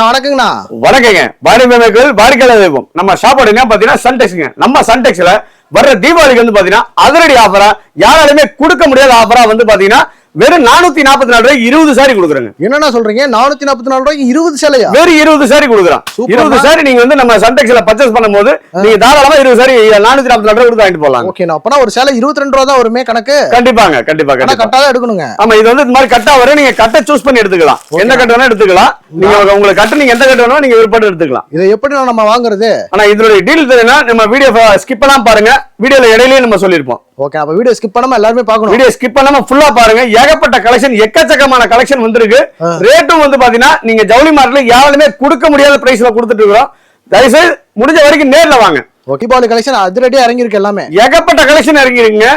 வணக்கங்கண்ணா. வணக்கங்க. வாடிக்கையாளர் தெய்வம். நம்ம ஷாப்போட என்ன பாத்தீங்கன்னா சன்டெக்ஸ்ங்க. நம்ம சன்டெக்ஸ்ல வர்ற தீபாவளிக்கு வந்து பாத்தீங்கன்னா அதிரடி ஆஃபரா, யாராலுமே கொடுக்க முடியாத ஆஃபரா வந்து பாத்தீங்கன்னா வெறும் 444 ரூபாய்க்கு 20 சாரி கொடுக்குறாங்க. என்னன்னா சொல்றீங்க? 444 ரூபாய்க்கு 20 சேலையா? வெறும் 20 சாரி கொடுக்குறான். 20 சாரி நீங்க வந்து நம்ம சன்டெக்ஸ்ல பர்ச்சேஸ் பண்ணும்போது நீங்க தாராளமா 20 சாரி 444 ரூபாய் கொடுத்து வாங்கிட்டு போலாம். ஓகே, அப்பனா ஒரு சேலை 22 ரூபா தான் வருமே கணக்கு. கண்டிப்பாங்க, கண்டிப்பா கட்டா தான் எடுக்கணுங்க. ஆமா, இது வந்து இந்த மாதிரி கட்டா வரும். நீங்க கட்டை சூஸ் பண்ணி எடுத்துக்கலாம். எந்த கட்ட வேணா எடுத்துக்கலாம். நீங்க உங்களுக்கு கட்ட நீங்க எந்த கட்ட வேணா நீங்க விருப்பப்பட்டு எடுத்துக்கலாம். இதை எப்படி நம்ம வாங்குறது? ஆனா இதோட டீல் தெரியும்னா நம்ம வீடியோ ஸ்கிப் பண்ணாம பாருங்க. வீடியோல இடையிலேயே நம்ம சொல்லிருப்போம். ஓகே, அப்ப வீடியோ ஸ்கிப் பண்ணாம எல்லாரும் பார்க்கணும். வீடியோ ஸ்கிப் பண்ணாம ஃபுல்லா பாருங்க. ஏகப்பட்ட கலெக்ஷன், எக்கச்சக்கமான கலெக்ஷன் வந்திருக்கு. ரேட்டும் வந்து பாத்தீங்கன்னா நீங்க ஜவுளி மார்ட்ல யாருமே கொடுக்க முடியாத பிரைஸ்ல கொடுத்துட்டு இருக்கோம். தயவுசெய்து முடிஞ்ச வரைக்கும் நேர்ல வாங்க. தீபாவளி கலெக்ஷன் அதிரடியா இறங்கி இருக்கு. எல்லாமே ஏகப்பட்ட கலெக்ஷன் இறங்கிருங்க.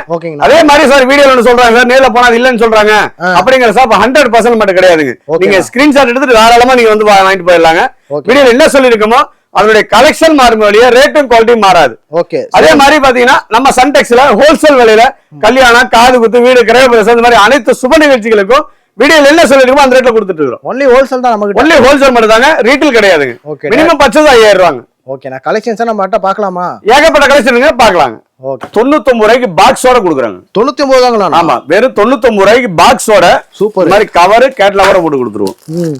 அதே மாதிரி சார் வீடியோல சொல்றாங்க சார் நேர்ல போனா இல்லன்னு சொல்றாங்க. அப்படிங்கிற சார் 100% மட்டும் கிடையாதுங்க. நீங்க ஸ்கிரீன்ஷாட் எடுத்துட்டு தாராளமா நீங்க வந்து வாங்கிட்டு போயிடலாங்க. வீடியோல என்ன சொல்லிருக்கோமோ அதனுடைய கலெக்ஷன் மாறும் வழியா ரேட்டும் குவாலிட்டியும் மாறாது. ஓகே, அதே மாதிரி பாத்தீங்கன்னா நம்ம சன்டெக்ஸ்ல ஹோல்சேல் விலையில கல்யாணம், காது குத்து, வீடு, கிரகப்பிரவேசம் இந்த மாதிரி அனைத்து சுப நிகழ்ச்சிகளுக்கும் வீடியோல என்ன சொல்லிருக்கோம் அந்த ரேட்ல கொடுத்துட்டு இருக்கோம். ஒன்லி ஹோல்சேல் தான் நமக்கு. ஒன்லி ஹோல்சேல் மட்டும் தாங்க, ரீட்டைல் கிடையாதுங்க. மினிமம் பர்ச்சேஸ் 5000 ரூபாங்க. ஓகே, நான் கலெக்ஷன்ஸ் நம்ம கிட்ட பார்க்கலாமா? ஏகப்பட்ட கலெக்ஷனுங்க, பார்க்கலாங்க. ஓகே, 99 ரூபாய்க்கு பாக்ஸோட கொடுக்குறாங்க. 99 தாங்களா? ஆமா, வெறும் 99 ரூபாய்க்கு பாக்ஸோட சூப்பர் மாதிரி கவர் கேட்லாவர போட்டு கொடுத்துருவோம்.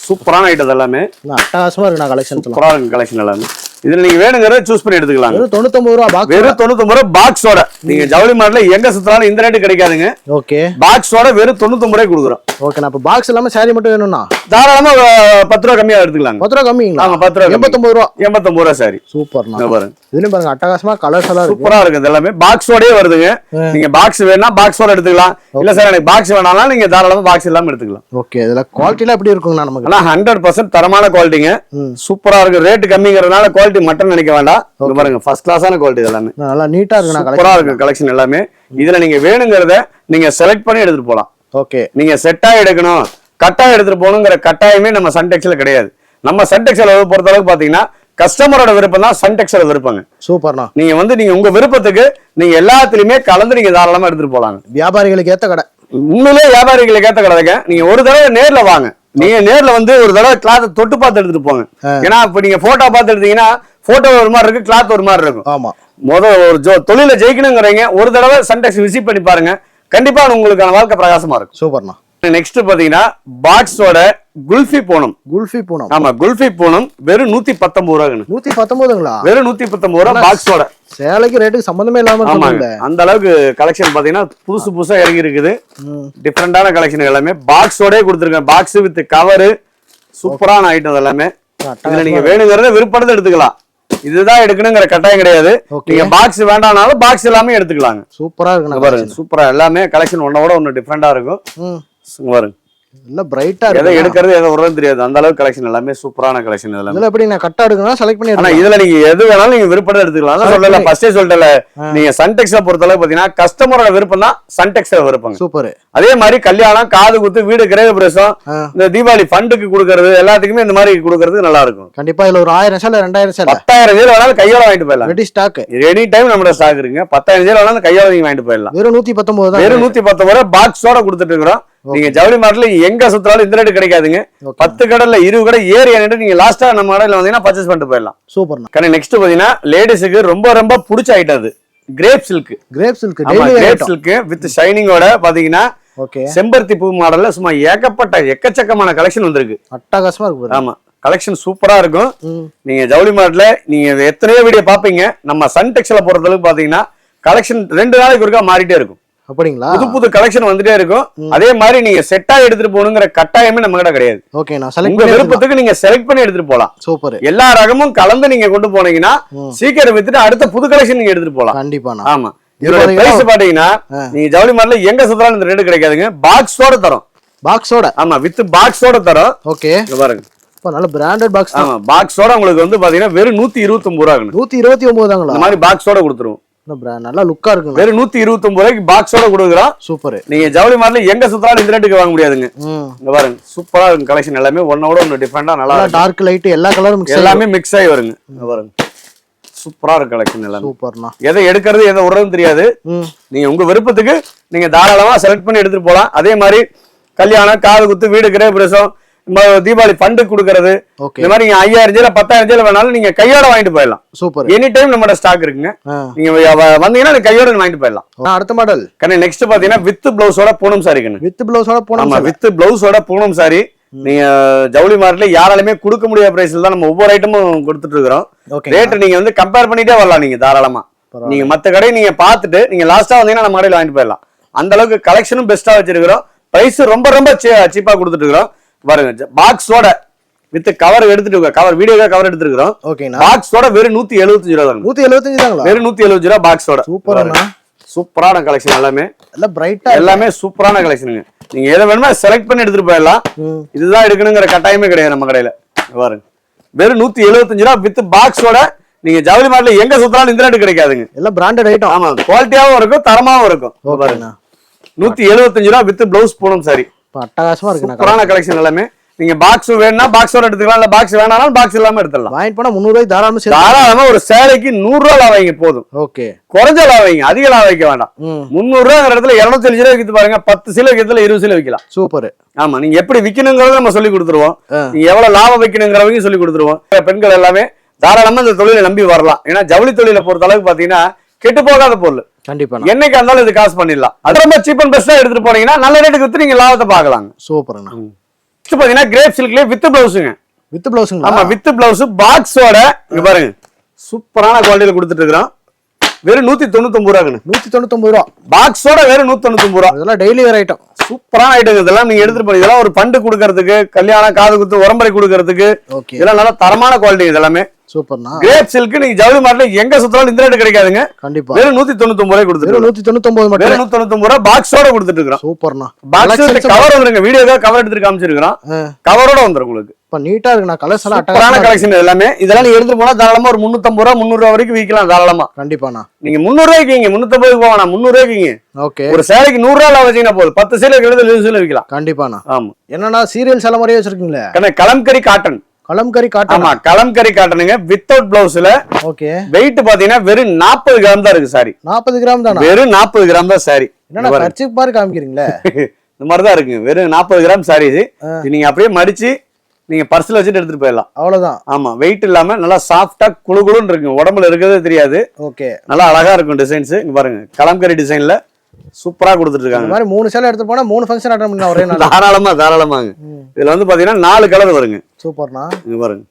சூப்பரான ஐட்டம் எல்லாமே அட்டகாசமா இருக்கு. நான் கலெக்ஷன் சூப்பரா இருக்கு. கலெக்ஷன் எல்லாமே இதுல நீங்க வேணுங்கிறத சூஸ் பண்ணி எடுத்துக்கலாம். வெறும் 99 ரூபாய் பாக்ஸ். வெறும் 99 ரூபாய் பாக்ஸோட. நீங்க ஜவுளி மார்ட்ல எங்க சுத்தாலும் இந்த ரேட் கிடைக்காதுங்க. ஓகே, பாக்ஸோட வெறும் 99 ரூபாய் கொடுக்குறோம். ஓகே, நான் இப்ப பாக்ஸ் இல்லாம சாரி மட்டும் வேணும்னா தாராளமா 10 ரூபாய் கம்மியா எடுத்துக்கலாம். 10 ரூபாய் கம்மிங்களா? ஆமா, 10 ரூபாய் 89 ரூபாய். 89 ரூபாய் சாரி. சூப்பர்ண்ணா. பாருங்க, இதுலயும் பாருங்க அட்டகாசமா கலர்ஸ் எல்லாம் சூப்பரா இருக்கு. எல்லாமே பாக்ஸோடயே வருதுங்க. நீங்க பாக்ஸ் வேணா பாக்ஸோட எடுத்துக்கலாம். இல்ல சார் எனக்கு பாக்ஸ் வேணாலும் நீங்க தாராளமா பாக்ஸ் இல்லாம எடுத்துக்கலாம். ஓகே, இதுல குவாலிட்டி எல்லாம் எப்படி இருக்குங்க நமக்கு? 100% தரமான குவாலிட்டிங்க. சூப்பரா இருக்கு. ரேட் கம்மிங்கிறதுனால குவாலிட்டி மட்டும் நினைக்க வேண்டாம். பாருங்க, ஃபர்ஸ்ட் கிளாஸான குவாலிட்டி எல்லாமே. நல்லா நீட்டா இருக்கு. சூப்பரா இருக்கு கலெக்ஷன் எல்லாமே. இதுல நீங்க வேணுங்கிறத நீங்க செலக்ட் பண்ணி எடுத்துட்டு போலாம். ஓகே, நீங்க செட்டா எடுக்கணும், கட்டா எடுத்துட்டு போகணுங்கிற கட்டாயமே நம்ம சன்டெக்ஸ்ல கிடையாது. நம்ம சன்டெக்ஸ்ல பொறுத்த அளவுக்கு பாத்தீங்கன்னா கஸ்டமரோட விருப்பம் தான் சன்டெக்ஸ்ல விருப்பங்க. சூப்பர்ண்ணா. நீங்க உங்க விருப்பத்துக்கு நீங்க எல்லாத்துலயுமே கலந்து நீங்க தாராளமா எடுத்துட்டு போலாங்க. வியாபாரிகளுக்கு ஏத்த கடை. உண்மையிலே வியாபாரிகளுக்கு ஏத்த கடைங்க. நீங்க ஒரு தடவை நேர்ல வாங்க. நீங்க நேர்ல வந்து ஒரு தடவை கிளாத் தொட்டு பார்த்து எடுத்துட்டு போங்க. ஏன்னா இப்ப நீங்க போட்டோ பார்த்து எடுத்தீங்கன்னா போட்டோ ஒரு மாதிரி இருக்கு, கிளாத் ஒரு மாதிரி இருக்கும். ஆமா, ஒரு தொழில ஜெயிக்கணுங்கிறீங்க ஒரு தடவை சன்டெக்ஸ் விசிட் பண்ணி பாருங்க. கண்டிப்பா உங்களுக்கான வாழ்க்கை பிரகாசமா இருக்கும். சூப்பர்ண்ணா. நெக்ஸ்ட் பாத்தீங்கன்னா பாக்ஸோட குல்ஃபி பூனம். குல்ஃபி பூனம். ஆமா, குல்ஃபி பூனம் வெறும் 119 ரூபாய்ங்க. 119ங்களா? வெறும் 119 ரூபாய் பாக்ஸோட. சேலைக்கு ரேட்டுக்கு சம்பந்தமே இல்லாம இருக்கு. அந்த அளவுக்கு கலெக்ஷன் பாத்தீங்கன்னா புதுசா இறங்கி இருக்குது. டிஃபரெண்டான கலெக்ஷன் எல்லாமே பாக்ஸோடே கொடுத்துருக்கேன். Box with cover. சூப்பரான ஐட்டம் எல்லாமே. நீங்க வேணுங்கிறத விருப்பத்தை எடுத்துக்கலாம். இதுதான் எடுக்கணுங்கிற கட்டாயம் கிடையாது. நீங்க பாக்ஸ் வேண்டாம்னாலும் பாக்ஸ் எல்லாமே எடுத்துக்கலாங்க. சூப்பரா இருக்கு பாருங்க. சூப்பரா எல்லாமே கலெக்ஷன் ஒன்னோட ஒன்னு டிஃபரெண்டா இருக்கும். பாருங்க, இல்ல பிரைட்டா இருக்கு. எதை எடுக்கிறது எதை விடுறது தெரியாது. அந்த அளவுக்கு கலெக்ஷன் எல்லாமே சூப்பரான கலெக்ஷன் எல்லாமே. இதுல எப்படி நான் கட்டா எடுக்கணும் செலக்ட் பண்ணி எடுக்கலாம். இதுல நீங்க எது வேணாலும் நீங்க விருப்பத்தை எடுத்துக்கலாம். அதான் சொல்லல, ஃபர்ஸ்டே சொல்லிட்டல. நீங்க சன்டெக்ஸ பொறுத்த அளவுக்கு பாத்தீங்கன்னா கஸ்டமரோட விருப்பம் தான் சன்டெக்ஸ்ல விருப்பம். சூப்பர். அதே மாதிரி கல்யாணம், காது குத்து, வீடு, கிரகப்பிரவேசம், இந்த தீபாவளி ஃபண்டுக்கு கொடுக்கறது எல்லாத்துக்குமே இந்த மாதிரி கொடுக்கறது நல்லா இருக்கும். கண்டிப்பா இதுல ஒரு 1000 சேலை 2000 சேலை 10,000 சேலை வேணாலும் கையோட வாங்கிட்டு போயிடலாம். Ready stock. எனி டைம் நம்ம ஸ்டாக் இருக்குங்க. 10,000 சேலை வேணாலும் கையோட நீங்க வாங்கிட்டு போயிடலாம். வெறும் 119 தான். வெறும் 119 ரூபாய் பாக்ஸோட கொடுத்துட்டு இருக்கிறோம். நீங்க ஜவுளி மார்ட்ல எங்க சுத்தாலும் இந்த ரேட் கிடைக்காதுங்க. 10 கடைல 20 கடை ஏறி நீங்க லாஸ்டா நம்ம கடையில வந்தீங்கன்னா பர்ச்சேஸ் பண்ணிட்டு போயிடலாம். சூப்பர். நெக்ஸ்ட் பாத்தீங்கன்னா லேடிஸுக்கு ரொம்ப ரொம்ப பிடிச்ச ஐட்டம் அது crepe silk. Crepe silk crepe silk with ஷைனிங்கோட பாத்தீங்கன்னா செம்பருத்தி பூ மாடல்ல சும்மா எக்கச்சக்கமான கலெக்ஷன் வந்திருக்கு. அட்டகாசமா இருக்கு. ஆமா, கலெக்ஷன் சூப்பரா இருக்கும். நீங்க ஜவுளி மார்ட்ல நீங்க எத்தனையோ வீடியோ பாப்பீங்க. நம்ம சன்டெக்ஸ்ல பொறுத்தளவுக்கு பாத்தீங்கன்னா கலெக்ஷன் 2 நாளைக்கு ஒருக்கா மாறிட்டே இருக்கும். அப்படிங்களா? புது புது கலெக்ஷன் வந்துட்டே இருக்கும். அதே மாதிரி நீங்க செட்டா எடுத்துட்டு போகணுங்கிற கட்டாயமே நம்ம கிட்ட கிடையாது. ஓகே, நான் உங்க விருப்பத்துக்கு நீங்க செலக்ட் பண்ணி எடுத்துட்டு போலாம். சூப்பர். எல்லா ரகமும் கலந்து நீங்க கொண்டு போனீங்கன்னா சீக்கிரம் வித்துட்டு அடுத்த புது கலெக்ஷன் நீங்க எடுத்துட்டு போலாம். கண்டிப்பா. ஆமா, இதோட பிரைஸ் பாத்தீங்கன்னா நீங்க ஜவுளி மார்ட்ல எங்க சுத்தலாம் இந்த ரேட் கிடைக்காதுங்க. பாக்ஸோட தரோம். பாக்ஸோட? ஆமா, வித் பாக்ஸோட தரோம். ஓகே, பாருங்க, நல்ல பிராண்டட் பாக்ஸ். ஆமா, பாக்ஸோட உங்களுக்கு வந்து பாத்தீங்கன்னா வெறும் 129 ரூபாய். 129 தாங்களா? இந்த மாதிரி பாக்ஸோட கொடுத்துருவோம். நல்லா லுக்கா இருக்கு. வெறும் 129 ரூபாய்க்கு பாக்ஸோட கொடுக்குறோம். சூப்பர். நீங்க ஜவுளி மார்ட்ல எங்க சுத்தாலும் இந்த ரேட்டுக்கு வாங்க முடியாதுங்க. இங்க பாருங்க, சூப்பரா இருக்கு கலெக்ஷன் எல்லாமே. ஒன்னோட ஒன்னு டிஃபரெண்டா நல்லா டார்க் லைட் எல்லா கலரும் எல்லாமே மிக்ஸ் ஆகி வருங்க. இங்க பாருங்க, சூப்பரா இருக்கு கலெக்ஷன் எல்லாமே. சூப்பர்ண்ணா. எதை எடுக்கிறது எதை விடுறதுன்னு தெரியாது. நீங்க உங்க விருப்பத்துக்கு நீங்க தாராளமா செலக்ட் பண்ணி எடுத்துட்டு போலாம். அதே மாதிரி கல்யாணம், காது குத்து, வீடு, கிரகப்பிரவேசம், தீபாவளி ஃபண்டு கொடுக்கறது ஓகே இந்த மாதிரி நீங்க 5000 ஜெயில 10000 ஜெயில வேணாலும் நீங்க கையோட வாங்கிட்டு போயிடலாம். சூப்பர். எனி டைம் நம்மட ஸ்டாக் இருக்குங்க. நீங்க வந்தீங்கன்னா நீங்க கையோட வாங்கிட்டு போயிடலாம். அடுத்த மாடல் கண்ணே நெக்ஸ்ட் பாத்தீங்கன்னா வித் பிளவுஸோட பூனம் சாரி கண்ணு. வித் பிளவுஸோட பூனம். ஆமா வித் பிளவுஸோட பூனம் சாரி. நீங்க ஜவுளி மார்ட்ல யாராலுமே கொடுக்க முடியாத பிரைஸ்ல தான் நம்ம ஒவ்வொரு ஐட்டமும் கொடுத்துட்டு இருக்கிறோம். ரேட் நீங்க வந்து கம்பேர் பண்ணிட்டே வரலாம் நீங்க தாராளமா. நீங்க மத்த கடையை நீங்க பார்த்துட்டு நீங்க லாஸ்டா வந்தீங்கன்னா நம்ம கடையில வாங்கிட்டு போயிடலாம். அந்த அளவுக்கு கலெக்ஷனும் பெஸ்டா வச்சிருக்கிறோம். பிரைஸ் ரொம்ப ரொம்ப சீப்பா கொடுத்துட்டு இருக்கிறோம். பாருங்க பாக்ஸோட வித் கவர் எடுத்துட்டு கவர் வீடியோ கவர் எடுத்துருக்கோம். பாக்ஸோட வெறும் 175 ரூபா தான். 175 தாங்களா? வெறும் 175 ரூபா பாக்ஸோட. சூப்பரான சூப்பரான கலெக்ஷன் எல்லாமே. எல்லாம் பிரைட்டா எல்லாமே சூப்பரான கலெக்ஷனுங்க. நீங்க எதை வேணுமோ செலக்ட் பண்ணி எடுத்துட்டு போயிடலாம். இதுதான் எடுக்கணுங்கிற கட்டாயமே கிடையாது நம்ம கடையில. பாருங்க வெறும் 175 ரூபா வித் பாக்ஸோட. நீங்க ஜவுளி மார்ட்ல எங்க சுத்தினாலும் இந்த ரேட் கிடைக்காதுங்க. எல்லாம் பிராண்டட் ஐட்டம். ஆமா குவாலிட்டியாவும் இருக்கும் தரமாவும் இருக்கும். பாருங்க 175 ரூபா வித் பிளவுஸ் பூனம் சாரி. அட்டகாசமா இருக்கு. சூப்பரான கலெக்ஷன் எல்லாமே. நீங்க பாக்ஸ் வேணும்னா பாக்ஸோட எடுத்துக்கலாம். இல்ல பாக்ஸ் வேணாலும் பாக்ஸ் இல்லாம எடுத்துடலாம். வாங்கிட்டு போனா 300 ரூபாய் தாராளமா ஒரு சேலைக்கு 100 ரூபா லாபம் போதும். ஓகே குறைஞ்ச லாபம் அதிக லாபம் வைக்க வேண்டாம். 300 ரூபாங்கிற இடத்துல 275 ரூபாய் வித்து பாருங்க. 10 சீலை விக்கத்துல 20 சீலை விக்கலாம். சூப்பர். ஆமா நீங்க எப்படி விக்கணுங்கிறத நம்ம சொல்லி கொடுத்துருவோம். நீங்க எவ்வளவு லாபம் வைக்கணுங்கிறவங்க சொல்லி கொடுத்துருவோம். பெண்கள் எல்லாமே தாராளமா இந்த தொழிலை நம்பி வரலாம். ஏன்னா ஜவுளி தொழிலை பொறுத்த அளவுக்கு பாத்தீங்கன்னா கெட்டு போகாத பொருள். கண்டிப்பா என்னைக்கு இருந்தாலும் இது காசு பண்ணிடலாம். அது ரொம்ப சீப் அண்ட் பெஸ்டா எடுத்துட்டு போனீங்கன்னா நல்ல ரேட்டுக்கு வித்து நீங்க லாபத்தை பாக்கலாம். சூப்பர். பாத்தீங்கன்னா கிரேப் சில்க்லயே வித் பிளவுஸுங்க. வித் பிளவுஸுங்க. ஆமா வித் பிளவுஸ் பாக்ஸோட இங்க பாருங்க சூப்பரான குவாலிட்டியில கொடுத்துட்டு இருக்கோம். வெறும் 199 ரூபாங்க. 199 ரூபா பாக்ஸோட வெறும் 199 ரூபா. இதெல்லாம் டெய்லி வேர் ஐட்டம். சூப்பரான ஐட்டம். இதெல்லாம் நீங்க எடுத்துட்டு போய் இதெல்லாம் ஒரு பண்டு கொடுக்கறதுக்கு கல்யாணம் காது குத்து உரம்பரை கொடுக்கறதுக்கு இதெல்லாம் நல்ல தரமான குவாலிட்டி. இதெல்லாமே சூப்பர்னா. கிரேப் சில்க் நீங்க ஜவுளி மார்ட்ல எங்க சுத்தாலும் இந்த ரேட் கிடைக்காதுங்க. கண்டிப்பா வெறும் 199 ரூபாய் கொடுத்துட்டு. 199 மட்டும். வெறும் 199 ரூபாய் பாக்ஸோட கொடுத்துட்டு இருக்கோம். சூப்பர்னா. பாக்ஸ் கவர் வந்துருங்க. வீடியோல கவர் எடுத்து காமிச்சிருக்கோம். கவரோட வந்துரும் உங்களுக்கு. இப்ப நீட்டா இருக்குனா கலர்ஸ் எல்லாம் அட்டகாசமான கலெக்ஷன் எல்லாமே. இதெல்லாம் நீங்க எடுத்து போனா தாராளமா ஒரு 350 ரூபாய் 300 ரூபாய் வரைக்கும் விக்கலாம் தாராளமா. கண்டிப்பாண்ணா. நீங்க 300 ரூபாய்க்கு 350 போவானா 300 ரூபாய்க்கு. ஓகே ஒரு சேலைக்கு 100 ரூபாய் வச்சீங்கன்னா போதும். 10 சேலை எடுத்து 20 சேலை விக்கலாம். கண்டிப்பாண்ணா. ஆமா என்னன்னா சீரியல் சேலை மாதிரியே வச்சிருக்கீங்களே. கலம்கரி காட்டன். கலம்கரி காட்டன். ஆமா கலம்கரி காட்டனுங்க வித்தவுட் பிளவுஸ்ல. ஓகே வெயிட் பாத்தீங்கன்னா வெறும் 40 கிராம் தான் இருக்கு சாரி. 40 கிராம் தானா? வெறும் 40 கிராம் தான் சாரி. என்னன்னா கர்ச்சிப் பாரு காமிக்கிறீங்களே. இந்த மாதிரி தான் இருக்குங்க. வெறும் 40 கிராம் சாரி இது. நீங்க அப்படியே மடிச்சு நீங்க பர்ஸ்ல வச்சுட்டு எடுத்துட்டு போயிடலாம். அவ்வளவுதான். ஆமா வெயிட் இல்லாம நல்லா சாஃப்டா குளுகுளுன்னு இருக்கு. உடம்புல இருக்கிறதே தெரியாது. ஓகே நல்லா அழகா இருக்கும் டிசைன்ஸ். இங்க பாருங்க கலம்கரி டிசைன்ல சூப்பரா கொடுத்துட்டு இருக்காங்க. இந்த மாதிரி 3 சேலை எடுத்து போனா 3 ஃபங்க்ஷன் அட்டெண்ட் பண்ணலாம் ஒரே நாள். தாராளமாங்க. இதுல வந்து பாத்தீங்கன்னா 4 கலர் வருங்க. சூப்பர்னா. இங்க பாருங்க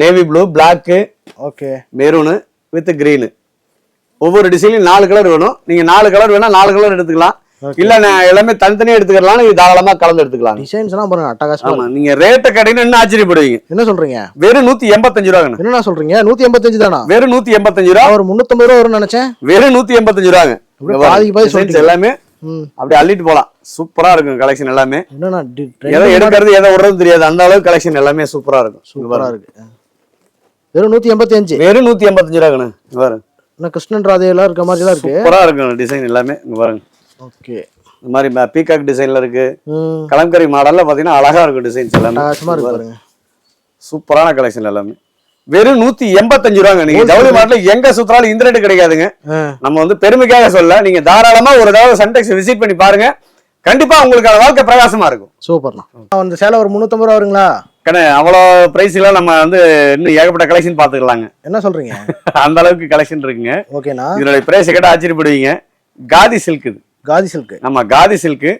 navy blue, black, okay maroon with green. ஒவ்வொரு டிசைன்லயும் 4 கலர் வேணும். நீங்க 4 கலர் வேணா 4 கலர் எடுத்துக்கலாம். இல்ல நான் எல்லாமே தனித்தனியா எடுத்துக்கலாம். நீங்க தாராளமா கலந்து எடுத்துக்கலாம். டிசைன்ஸ் எல்லாம் பாருங்க அட்டகாசமா. நீங்க ரேட்ட கடைன்னு என்ன ஆச்சரியப்படுவீங்க. என்ன சொல்றீங்க? வெறும் 185 ரூபாங்க. என்ன சொல்றீங்க? 185 தானா? வெறும் 185 ரூபா. ஒரு 350 ரூபா வரும்னு நினைச்சேன். வெறும் 185 ரூபாங்க. பாதி எல்லாமே அப்படி அள்ளிட்டு போலாம். சூப்பரா இருக்கும் கலெக்ஷன் எல்லாமே. எதை எடுக்கிறது எதை விடுறது தெரியாது. அந்த அளவுக்கு கலெக்ஷன் எல்லாமே சூப்பரா இருக்கும். சூப்பரா இருக்கு. வெறும் 185. வெறும் 185 ரூபாங்க. பாருங்க கிருஷ்ணன் ராதே எல்லாம் இருக்க மாதிரி எல்லாம் இருக்கு. சூப்பரா இருக்கும் டிசைன் எல்லாமே. இங்க பாருங்க. ஓகே இந்த மாதிரி பீகாக் டிசைன்ல இருக்கு. கலம்கரி மாடல்ல பாத்தீங்கன்னா அழகா இருக்கும் டிசைன்ஸ் எல்லாமே. பாருங்க சூப்பரான கலெக்ஷன் எல்லாமே. வெறும் 185 ரூபாங்க. நீங்க ஜவுளி மார்ட்ல எங்க சுத்தினாலும் இந்த ரேட் கிடைக்காதுங்க. நம்ம வந்து பெருமைக்காக சொல்ல. நீங்க தாராளமா ஒரு தடவை சன்டெக்ஸ் விசிட் பண்ணி பாருங்க. கண்டிப்பா உங்களுக்கு வாழ்க்கை பிரகாசமா இருக்கும். சூப்பர்ண்ணா. அந்த சேலை ஒரு 350 ரூபா வருங்களா? அவ்வளவு பிரைஸ் எல்லாம் நம்ம வந்து இன்னும் ஏகப்பட்ட கலெக்ஷன் பாத்துக்கலாங்க. என்ன சொல்றீங்க? அந்த அளவுக்கு கலெக்ஷன் இருக்குங்க. ஓகேண்ணா. இதோட பிரைஸ் கேட்டா ஆச்சரியப்படுவீங்க. காதி சில்க் இது. காதி சில்க். ஆமா காதி சில்க்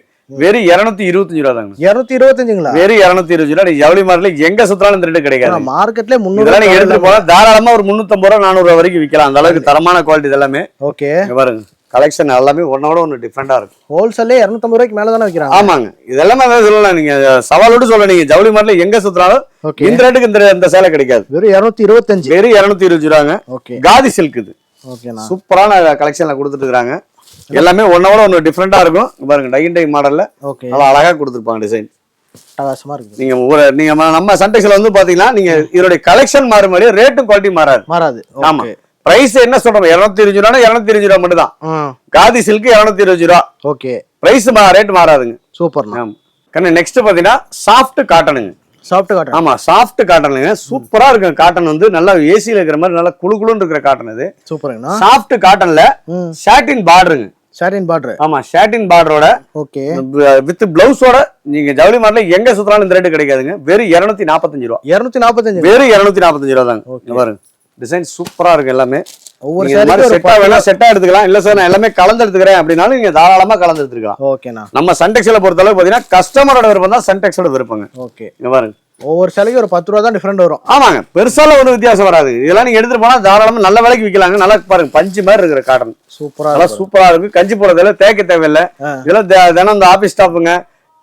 வெறும் 225 ரூபா தாங்க. 225ங்களா? வெறும் 225 ரூபா. நீங்க ஜவுளி மார்ட்ல எங்க சுத்தினாலும் இந்த ரேட் கிடைக்காது. மார்க்கெட்ல 300 நீங்க எடுத்துட்டு போனா தாராளமா ஒரு 350 ரூபா 400 ரூபா வரைக்கும் விக்கலாம். அந்த அளவுக்கு தரமான குவாலிட்டி எல்லாமே. ஓகே பாருங்க கலெக்ஷன் எல்லாமே ஒன்னோட ஒன்னு டிஃபரெண்டா இருக்கும். ஹோல்சேல்லே 250 ரூபாய்க்கு மேல தான விக்கிறாங்க. ஆமாங்க இதெல்லாம் நான் சொல்லலாம். நீங்க சவாலோட சொல்ல. நீங்க ஜவுளி மார்ட்ல எங்க சுத்தினாலும் இந்த ரேட்டுக்கு இந்த சேலை கிடைக்காது. வெறும் 225. வெறும் 225 ரூபாங்க. ஓகே காதி சில்க் இது. ஓகேண்ணா. சூப்பரான கலெக்ஷன்ல கொடுத்துட்டு இருக்காங்க. எல்லாமே ஒன்னோட ஒன்னு டிஃபரெண்டா இருக்கும். பாருங்க டை அண்ட் டை மாடல்ல நல்லா அழகா கொடுத்துருப்பாங்க டிசைன். அட்டகாசமா இருக்கு. நீங்க நம்ம சன்டெக்ஸ்ல வந்து பாத்தீங்கன்னா நீங்க இதோட கலெக்ஷன் மாறும் மாதிரி ரேட்டும் குவாலிட்டி மாறாது. ஆமா பிரைஸ் என்ன சொல்றோம் 225 ரூபா 225 ரூபா மட்டும் தான். காதி சில்க் 225 ரூபா. ஓகே பிரைஸ் ரேட் மாறாதுங்க. சூப்பர். கண்ணு நெக்ஸ்ட் பாத்தீங்கன்னா சாஃப்ட் காட்டனுங்க. Soft cotton. ஆமா சாஃப்ட் காட்டனுங்க. சூப்பரா இருக்கு. காட்டன் வந்து நல்லா ஏசில இருக்கிற மாதிரி நல்லா குளுகுளுன்னு இருக்கிற காட்டன் இது. சூப்பருங்கண்ணா. சாஃப்ட் காட்டன்ல சாட்டின் பார்டருங்க. Satin border. ஆமா ஷாட்டின் பார்டரோட ஓகே வித் பிளவுஸோட நீங்க ஜவுளி மார்ட்ல எங்க சுத்தறாலும் இந்த ரேட் கிடைக்காதுங்க. வெறும் 245 ரூபாய். 245 வெறும் 245 ரூபாய் தாங்க. இங்க பாருங்க டிசைன் சூப்பரா இருக்கு எல்லாமே. ஒவ்வொரு சாரி செட்டா வேணா செட்டா எடுத்துக்கலாம். இல்ல சார் நான் எல்லாமே கலந்து எடுத்துக்கிறேன் அப்படினாலும் நீங்க தாராளமா கலந்து எடுத்துக்கலாம். ஓகேண்ணா. நம்ம சன்டெக்ஸ்ல பொறுத்த அளவுக்கு பாத்தீங்கன்னா கஸ்டமரோட விருப்பம் தான் சன்டெக்ஸோட விருப்பங்க. ஓகே இங்க பாருங்க ஒவ்வொரு சாரிக்கு ஒரு 10 ரூபா தான் டிஃபரெண்ட் வரும். ஆமாங்க பெருசால ஒன்றும் வித்தியாசம் வராது. இதெல்லாம் நீங்க எடுத்துட்டு போனா தாராளமா நல்ல விலைக்கு விற்கலாங்க. நல்லா பாருங்க பஞ்சு மாதிரி இருக்கிற காட்டன் சூப்பரா நல்லா சூப்பரா இருக்கு. கஞ்சி போடுறதுல தேக்க தேவையில்லை. இதெல்லாம் தினம் இந்த ஆபீஸ் ஸ்டாஃபுங்க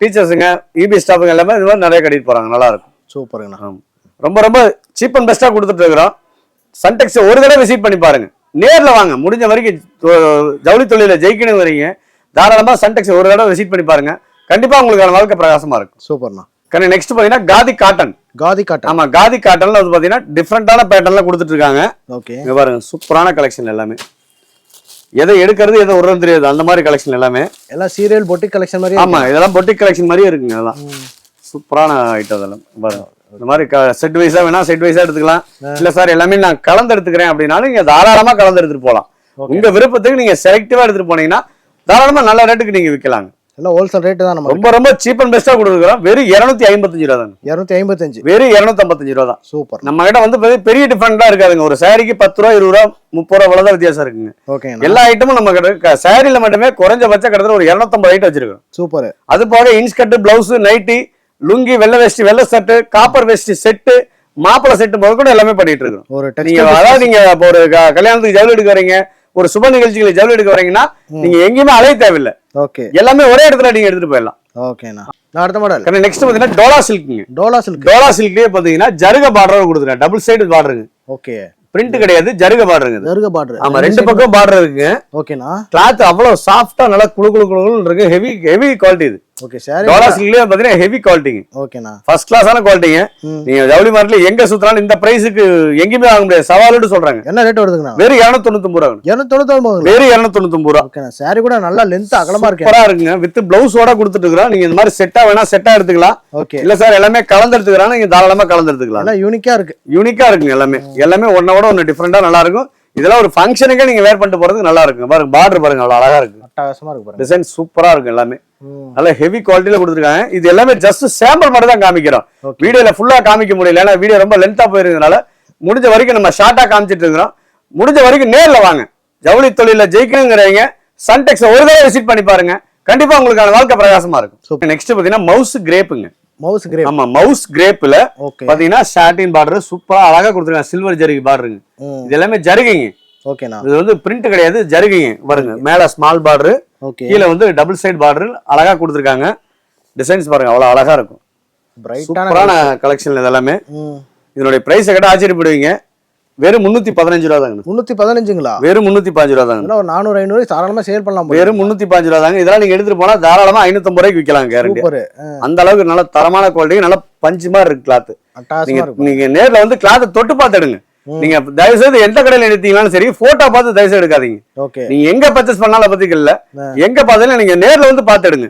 டீச்சர்ஸுங்க இபி ஸ்டாஃபுங்க எல்லாமே இது மாதிரி நிறைய கட்டிட்டு போறாங்க. நல்லா இருக்கும். சூப்பருங்கண்ணா. ரொம்ப ரொம்ப சீப் அண்ட் பெஸ்டா கொடுத்துட்டு இருக்கிறோம். சன்டெக்ஸ் ஒரு தடவை விசிட் பண்ணி பாருங்க. நேர்ல வாங்க. முடிஞ்ச வரைக்கும் ஜவுளி தொழில ஜெயிக்கணும் வரீங்க தாராளமா சன்டெக்ஸ் ஒரு தடவை விசிட் பண்ணி பாருங்க. கண்டிப்பா உங்களுக்கான வாழ்க்கை பிரகாசமா இருக்கும். சூப்பர்ண்ணா. நெக்ஸ்ட் பாத்தீங்கன்னா காதி காட்டன். காதி காட்டன். ஆமா காதி காட்டன்ல வந்து பாத்தீங்கன்னா டிஃபரெண்டான பேட்டர்ன்ல கொடுத்துட்டு இருக்காங்க. ஓகே இங்க பாருங்க சூப்பரான கலெக்ஷன் எல்லாமே. எதை எடுக்கிறது எதை உரம் தெரியாது அந்த மாதிரி கலெக்ஷன் எல்லாமே. எல்லாம் சீரியல் பொட்டிக் கலெக்ஷன் மாதிரி. ஆமா இதெல்லாம் பொட்டிக் கலெக்ஷன் மாதிரியே இருக்குங்க. அதெல்லாம் சூப்பரான ஐட்டம் அதெல்லாம் பாருங்க. இந்த மாதிரி செட் வைஸா வேணா செட் வைஸா எடுத்துக்கலாம். இல்ல சார் எல்லாமே நான் கலந்து எடுத்துக்கிறேன் அப்படின்னாலும் நீங்க தாராளமா கலந்து எடுத்துட்டு போகலாம். உங்க விருப்பத்துக்கு நீங்க செலக்டிவா எடுத்துட்டு போனீங்கன்னா தாராளமா நல்ல ரேட்டுக்கு நீங்க விற்கலாங்க. எல்லாம் ஹோல்சேல் ரேட் தான். நம்ம ரொம்ப ரொம்ப சீப் அண்ட் பெஸ்டா கொடுக்குறோம். வெறும் 255 ரூபா தான். 255 வெறும் 255 ரூபா தான். சூப்பர். நம்ம கிட்ட வந்து பெரிய டிஃபரெண்டா இருக்காதுங்க. ஒரு சாரிக்கு 10 ரூபா 20 ரூபா 30 ரூபா அவ்வளவுதான் வித்தியாசம் இருக்குங்க. ஓகே எல்லா ஐட்டமும் நம்ம கிட்ட சாரியில மட்டுமே குறைஞ்சபட்சம் கிட்டத்தட்ட ஒரு 250 ஐட்டம் வச்சிருக்கோம். சூப்பர். அது போக இன்ஸ்கர்ட் பிளவுஸ் நைட்டி லுங்கி வெள்ளை வெஸ்ட் வெள்ளை ஷர்ட் காப்பர் வெஸ்ட் செட்டு மாப்பிளை செட்டு போக கூட எல்லாமே பண்ணிட்டு இருக்கோம். அதாவது நீங்க ஒரு கல்யாணத்துக்கு ஜவுளி எடுக்க வரீங்க ஒரு சுப நிகழ்ச்சிகளை ஜவுளி எடுக்க வரீங்கன்னா நீங்க எங்கேயுமே அலைய தேவையில்லை. ஓகே எல்லாமே ஒரே இடத்துல நீங்க எடுத்துட்டு போயிடலாம். ஓகேண்ணா. அடுத்த மாடல் நெக்ஸ்ட் பாத்தீங்கன்னா டோலா சில்க்ங்க. டோலா சில்க். டோலா சில்க்லயே பாத்தீங்கன்னா ஜருக பார்டர் கொடுத்துருக்கேன். டபுள் சைடு பார்டருங்க. ஓகே பிரிண்ட் கிடையாது ஜருக பார்டருங்க. ஜருக பார்டர். ஆமா ரெண்டு பக்கம் பார்டர் இருக்குங்க. ஓகேண்ணா. கிளாத் அவ்வளவு சாஃப்டா நல்லா குளு குளு குளுன்னு இருக்கு. ஹெவி குவாலிட்டி இது. ஓகே சாரி டோலா சில்க்லயே பாத்தீங்கன்னா ஹெவி குவாலிட்டிங்க. ஓகேண்ணா. ஃபர்ஸ்ட் கிளாஸான குவாலிட்டிங்க. நீங்க ஜவுளி மார்ட்ல எங்க சுத்தறாலும் இந்த பிரைஸ்க்கு எங்கயுமே வாங்க முடியாது. சவாலோடு சொல்றாங்க. என்ன ரேட் வருதுங்கண்ணா? வெறும் 299 ரூபா. 299 வெறும் 299 ரூபா. ஓகேண்ணா. சாரி கூட நல்லா லென்த் அகலமா இருக்கு. சூப்பரா இருக்குங்க. வித் பிளவுஸோட கொடுத்துட்டு இருக்கோம். நீங்க இந்த மாதிரி செட்டா வேணா செட்டா எடுத்துக்கலாம். ஓகே இல்ல சார் எல்லாமே கலந்து எடுத்துக்கறாங்க. நீங்க தாராளமா கலந்து எடுத்துக்கலாம். எல்லாம் யூனிக்கா இருக்கு. யூனிக்கா இருக்குங்க எல்லாமே. எல்லாமே ஒண்ணோட ஒண்ணு டிஃபரெண்டா நல்லா இருக்கும். இதெல்லாம் ஒரு ஃபங்க்ஷனுக்கே நீங்க வேர் பண்ணிட்டு போறதுக்கு நல்லா இருக்கும். பாருங்க பார்டர் பாருங்க அவ்வளவு அழகா இருக்கு. அட்டகாசமா இருக்கு பாருங்க. டிசைன் சூப்பரா இருக்கு எல்லாமே. நல்ல ஹெவி குவாலிட்டில கொடுத்துருக்காங்க. இது எல்லாமே ஜஸ்ட் சாம்பிள் மட்டும் தான் காமிக்கிறோம். வீடியோல ஃபுல்லா காமிக்க முடியல. ஏன்னா வீடியோ ரொம்ப லென்த்தா போயிருந்தனால முடிஞ்ச வரைக்கும் நம்ம ஷார்ட்டா காமிச்சிட்டு இருக்கிறோம். முடிஞ்ச வரைக்கும் நேர்ல வாங்க. ஜவுளி தொழில ஜெயிக்கணுங்கிறவங்க சன்டெக்ஸ் ஒரு தடவை விசிட் பண்ணி பாருங்க. கண்டிப்பா உங்களுக்கான வாழ்க்கை பிரகாசமா இருக்கும். நெக்ஸ்ட் பாத்தீங்கன்னா மவுஸ் கிரேப்புங்க. Moss crepe. ஆமா மவுஸ் கிரேப்ல பாத்தீங்கன்னா சாட்டின் பார்டர் சூப்பரா அழகா கொடுத்துருக்காங்க. சில்வர் ஜரிகை பார்டருங்க. இது எல்லாமே ஜரிகைங்க. ஓகேண்ணா. இது வந்து பிரிண்ட் கிடையாது ஜரிகைங்க. பாருங்க மேல ஸ்மால் பார்டர் கீழே வந்து டபுள் சைடு பார்டர் அழகா கொடுத்துருக்காங்க. டிசைன்ஸ் பாருங்க அவ்வளவு அழகா இருக்கும். சூப்பரான கலெக்ஷன் இதெல்லாமே. இதனுடைய பிரைஸ் கேட்டா ஆச்சரியப்படுவீங்க. வெறும் 315 ரூபா தாங்க. 315ங்களா? வெறும் 315 ரூபா தாங்க. ஒரு 400 500 தாராளமா சேல் பண்ணலாம். வெறும் 315 ரூபா தாங்க. இதெல்லாம் நீங்க எடுத்துட்டு போனா தாராளமா 550 ரூபாய்க்கு விற்கலாம். கேரண்டி. அந்த அளவுக்கு நல்ல தரமான குவாலிட்டி நல்ல பஞ்சு மாதிரி இருக்கு கிளாத். நீங்க நேர்ல வந்து கிளாத் தொட்டு பார்த்து எடுங்க. நீங்க தயவு செய்து எந்த கடையில எடுத்தீங்கன்னாலும் சரி போட்டோ பார்த்து தயவு செய்து எடுக்காதீங்க. நீங்க எங்க பர்ச்சேஸ் பண்ணாலும் பத்தி இல்ல எங்க பார்த்தாலும் நீங்க நேர்ல வந்து பார்த்து எடுங்க.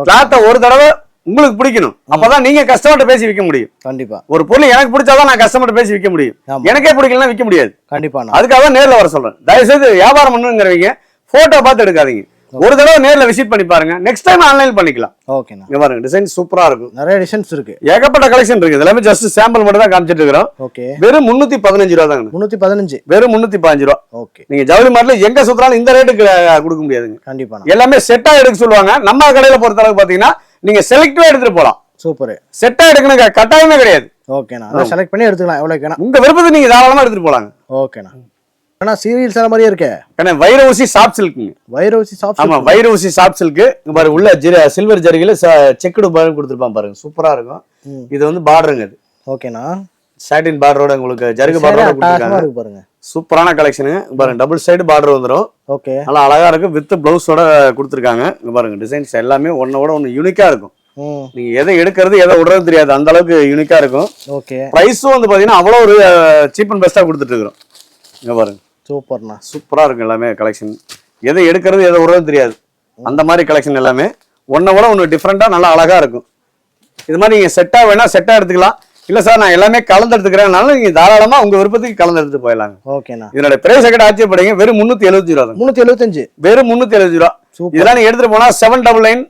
கிளாத்த ஒரு தடவை உங்களுக்கு பிடிக்கணும். அப்பதான் நீங்க கஸ்டமர்ட்ட பேசி விற்க முடியும். கண்டிப்பா ஒரு பொருள் எனக்கு பிடிச்சாதான் நான் கஸ்டமர்ட்ட பேசி விற்க முடியும். எனக்கே பிடிக்கலன்னா விற்க முடியாது. கண்டிப்பா அதுக்காக நேர்ல வர சொல்றேன். தயவு செய்து வியாபாரம் பண்ணுங்கிறவங்க போட்டோ பார்த்து எடுக்காதீங்க. ஒரு தடவை நேர்ல விசிட் பண்ணி பாருங்க. நெக்ஸ்ட் டைம் ஆன்லைன் பண்ணிக்கலாம். ஓகேண்ணா. இங்க பாருங்க டிசைன் சூப்பரா இருக்கும். நிறைய டிசைன்ஸ் இருக்கு. ஏகப்பட்ட கலெக்ஷன் இருக்கு. எல்லாமே ஜஸ்ட் சாம்பிள் மட்டும் தான் காமிச்சிட்டு இருக்கோம். ஓகே வெறும் 315 ரூபா தாங்க. 315 வெறும் 315 ரூபா. ஓகே நீங்க ஜவுளி மார்ட்ல எங்க சுத்தறாலும் இந்த ரேட்டுக்கு கொடுக்க முடியாதுங்க. கண்டிப்பா எல்லாமே செட்டா எடுக்க சொல்லுவாங்க. நம்ம கடையில பொறுத்த அளவுக்கு பாத்தீங்கன்னா நீங்க செலக்டிவா எடுத்துட்டு போலாம். சூப்பர். செட்டா எடுக்கணும் கட்டாயமே கிடையாது. ஓகேண்ணா. நான் செலக்ட் பண்ணி எடுத்துக்கலாம். எவ்வளவு வேணா உங்க விருப்பத்தை நீங்க தாராளமா எடுத்துட்டு போலாங்க. ஓகேண்ணா. ஆனா சீரியல்ஸ் எல்லாம் மாதிரியே இருக்கே. ஏன்னா வைரவுசி சாஃப்ட் சில்க்ங்க. வைரவுசி சாஃப்ட். ஆமா வைரவுசி சாஃப்ட் சில்க். இங்க பாருங்க உள்ள சில்வர் ஜரிகையில செக்குடு பார்டர் கொடுத்திருப்பான் பாருங்க. சூப்பரா இருக்கும். இது வந்து பார்டருங்க இது. ஓகேண்ணா. சாட்டின் பார்டரோட உங்களுக்கு ஜரிகை பார்டரோட கொடுத்திருக்காங்க பாருங்க. சூப்பரான கலெக்ஷனுங்க. பாருங்க டபுள் சைடு பார்டர் வந்துரும். ஓகே நல்லா அழகா இருக்கு. வித் பிளவுஸோட கொடுத்திருக்காங்க. இங்க பாருங்க டிசைன்ஸ் எல்லாமே ஒன்னோட ஒன்னு யூனிக்கா இருக்கும். நீங்க எதை எடுக்கிறது எதை விடுறது தெரியாது. அந்த அளவுக்கு யூனிக்கா இருக்கும். ஓகே பிரைஸும் வந்து பாத்தீங்கன்னா அவ்வளவு ஒரு சீப் அண்ட் பெஸ்டா கொடுத்துட்டு இருக்கிறோம். இங்க பாருங்க சூப்பர்ண்ணா. சூப்பரா இருக்கும் எல்லாமே கலெக்ஷன். எதை எடுக்கிறது எதை விடுறது தெரியாது. அந்த மாதிரி கலெக்ஷன் எல்லாமே ஒன்ன விட ஒன்று டிஃப்ரெண்டா நல்லா அழகா இருக்கும். இது மாதிரி நீங்க செட்டா வேணா செட்டா எடுத்துக்கலாம். இல்ல சார் நான் எல்லாமே கலந்து எடுத்துக்கிறேன்னாலும் நீங்க தாராளமா உங்க விருப்பத்துக்கு கலந்து எடுத்துட்டு போயிடலாங்க. ஓகேண்ணா. இதோட பிரைஸ் கிட்ட ஆச்சரியப்படுங்க, வெறும் 370 ரூபா. 375. வெறும் 370 ரூபா. இதெல்லாம் நீங்க எடுத்துட்டு போனா 799